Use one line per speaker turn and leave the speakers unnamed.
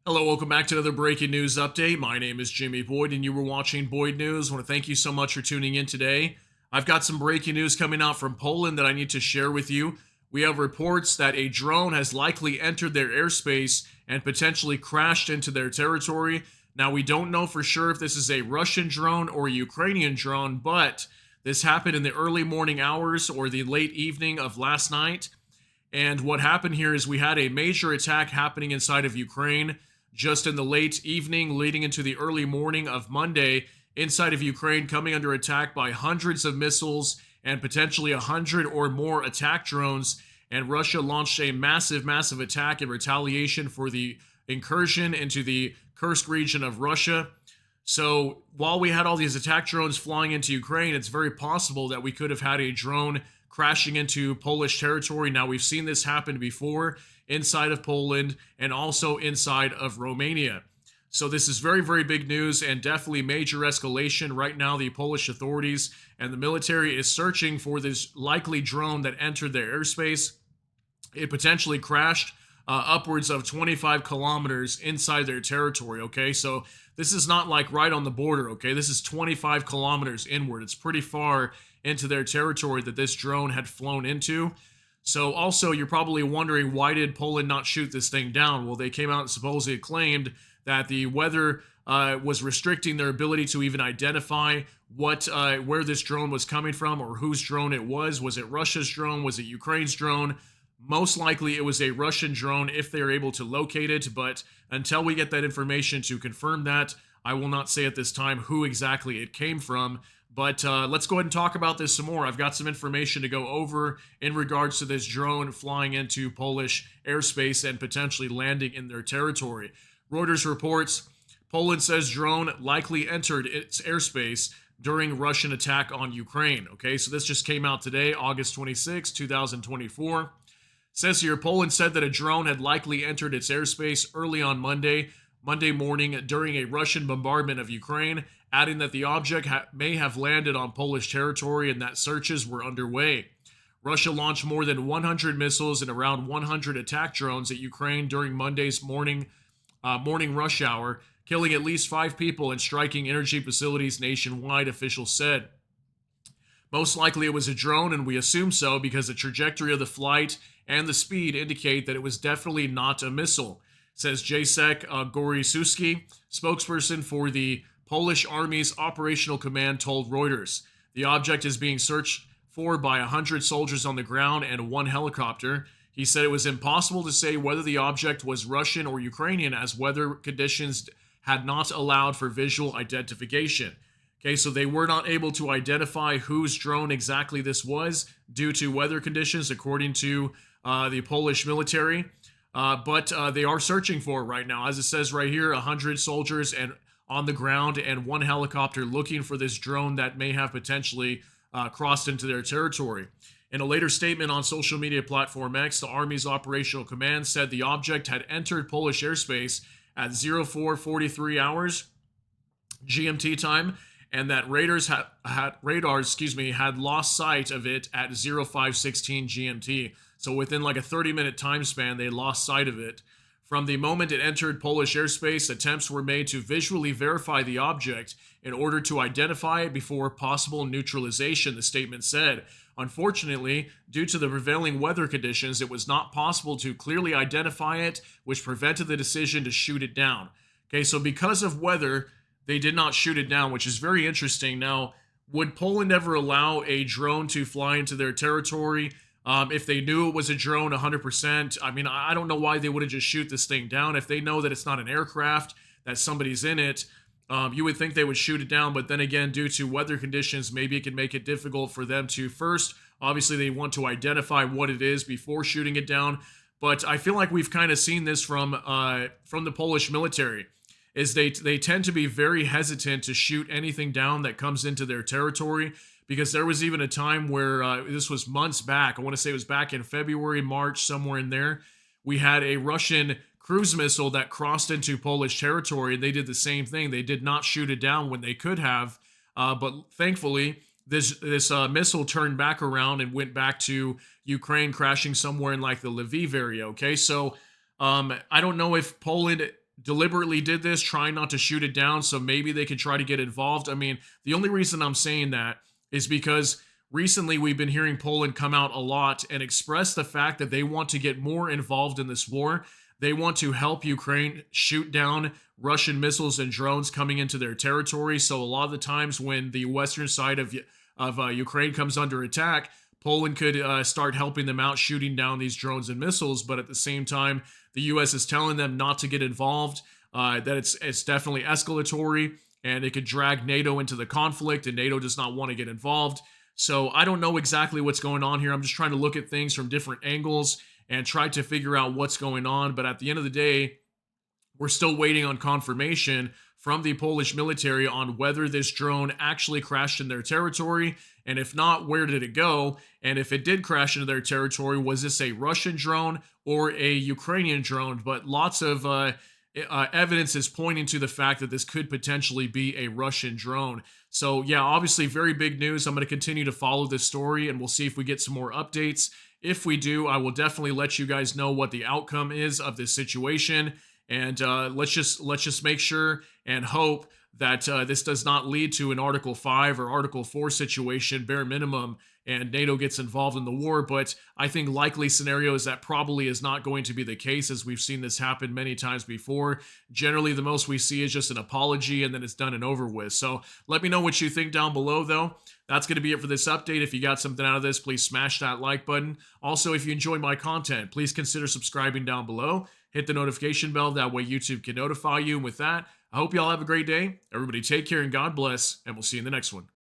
Hello, welcome back to another breaking news update. My name is Jimmy Boyd, and you were watching Boyd News. I want to thank you so much for tuning in today. I've got some breaking news coming out from Poland that I need to share with you. We have reports that a drone has likely entered their airspace and potentially crashed into their territory. Now, we don't know for sure if this is a Russian drone or a Ukrainian drone, but this happened in the early morning hours or the late evening of last night. And what happened here is we had a major attack happening inside of Ukraine just in the late evening, leading into the early morning of Monday, inside of Ukraine, coming under attack by hundreds of missiles and potentially 100 or more attack drones. And Russia launched a massive attack in retaliation for the incursion into the Kursk region of Russia. So while we had all these attack drones flying into Ukraine, it's very possible that we could have had a drone crashing into Polish territory. Now, we've seen this happen before inside of Poland and also inside of Romania. So this is very big news and definitely major escalation. Right now, the Polish authorities and the military is searching for this likely drone that entered their airspace. It potentially crashed upwards of 25 kilometers inside their territory. Okay, so this is not like right on the border. Okay, this is 25 kilometers inward. It's pretty far into their territory that this drone had flown into. So also, you're probably wondering, why did Poland not shoot this thing down? Well, they came out and supposedly claimed that the weather was restricting their ability to even identify where this drone was coming from or whose drone it was. Was it Russia's drone? Was it Ukraine's drone? Most likely it was a Russian drone if they are able to locate it, but until we get that information to confirm that, I will not say at this time who exactly it came from. But let's go ahead and talk about this some more. I've got some information to go over in regards to this drone flying into Polish airspace and potentially landing in their territory. Reuters reports Poland says drone likely entered its airspace during Russian attack on Ukraine. Okay, so this just came out today, August 26, 2024. Says here, Poland said that a drone had likely entered its airspace early on Monday morning during a Russian bombardment of Ukraine, adding that the object may have landed on Polish territory and that searches were underway. Russia launched more than 100 missiles and around 100 attack drones at Ukraine during Monday's morning rush hour, killing at least 5 people and striking energy facilities nationwide, officials said. Most likely it was a drone, and we assume so because the trajectory of the flight and the speed indicate that it was definitely not a missile, says Jacek Gorisuski, spokesperson for the Polish Army's Operational Command, told Reuters. The object is being searched for by 100 soldiers on the ground and 1 helicopter. He said it was impossible to say whether the object was Russian or Ukrainian as weather conditions had not allowed for visual identification. Okay, so they were not able to identify whose drone exactly this was due to weather conditions, according to the Polish military. But they are searching for it right now. As it says right here, 100 soldiers and on the ground and 1 helicopter looking for this drone that may have potentially crossed into their territory. In a later statement on social media platform X, the Army's Operational Command said the object had entered Polish airspace at 04:43 hours GMT time, and that radars had lost sight of it at 05:16 GMT. So within like a 30-minute time span, they lost sight of it. From the moment it entered Polish airspace, attempts were made to visually verify the object in order to identify it before possible neutralization, the statement said. Unfortunately, due to the prevailing weather conditions, it was not possible to clearly identify it, which prevented the decision to shoot it down. Okay, so because of weather, they did not shoot it down, which is very interesting. Now, would Poland ever allow a drone to fly into their territory if they knew it was a drone 100%? I mean, I don't know why they wouldn't just shoot this thing down. If they know that it's not an aircraft, that somebody's in it, you would think they would shoot it down. But then again, due to weather conditions, maybe it can make it difficult for them to first. Obviously, they want to identify what it is before shooting it down. But I feel like we've kind of seen this from the Polish military. Is they tend to be very hesitant to shoot anything down that comes into their territory, because there was even a time where this was months back. I want to say it was back in February, March, somewhere in there. We had a Russian cruise missile that crossed into Polish territory, and they did the same thing. They did not shoot it down when they could have, but thankfully, this missile turned back around and went back to Ukraine, crashing somewhere in like the Lviv area. Okay, so I don't know if Poland deliberately did this, trying not to shoot it down, so maybe they could try to get involved. I mean, the only reason I'm saying that is because recently we've been hearing Poland come out a lot and express the fact that they want to get more involved in this war. They want to help Ukraine shoot down Russian missiles and drones coming into their territory. So a lot of the times when the western side of Ukraine comes under attack, Poland could start helping them out, shooting down these drones and missiles. But at the same time, the U.S. is telling them not to get involved. That it's definitely escalatory, and it could drag NATO into the conflict, and NATO does not want to get involved. So I don't know exactly what's going on here. I'm just trying to look at things from different angles and try to figure out what's going on. But at the end of the day, we're still waiting on confirmation from the Polish military on whether this drone actually crashed in their territory. And if not, where did it go? And if it did crash into their territory, was this a Russian drone or a Ukrainian drone? But lots of evidence is pointing to the fact that this could potentially be a Russian drone. So, yeah, obviously, very big news. I'm going to continue to follow this story, and we'll see if we get some more updates. If we do, I will definitely let you guys know what the outcome is of this situation. And let's just make sure and hope that this does not lead to an Article 5 or Article 4 situation, bare minimum, and NATO gets involved in the war. But I think likely scenario is that probably is not going to be the case, as we've seen this happen many times before. Generally, the most we see is just an apology, and then it's done and over with. So let me know what you think down below, though. That's going to be it for this update. If you got something out of this, please smash that like button. Also, if you enjoy my content, please consider subscribing down below. Hit the notification bell. That way YouTube can notify you. And with that, I hope y'all have a great day. Everybody take care and God bless. And we'll see you in the next one.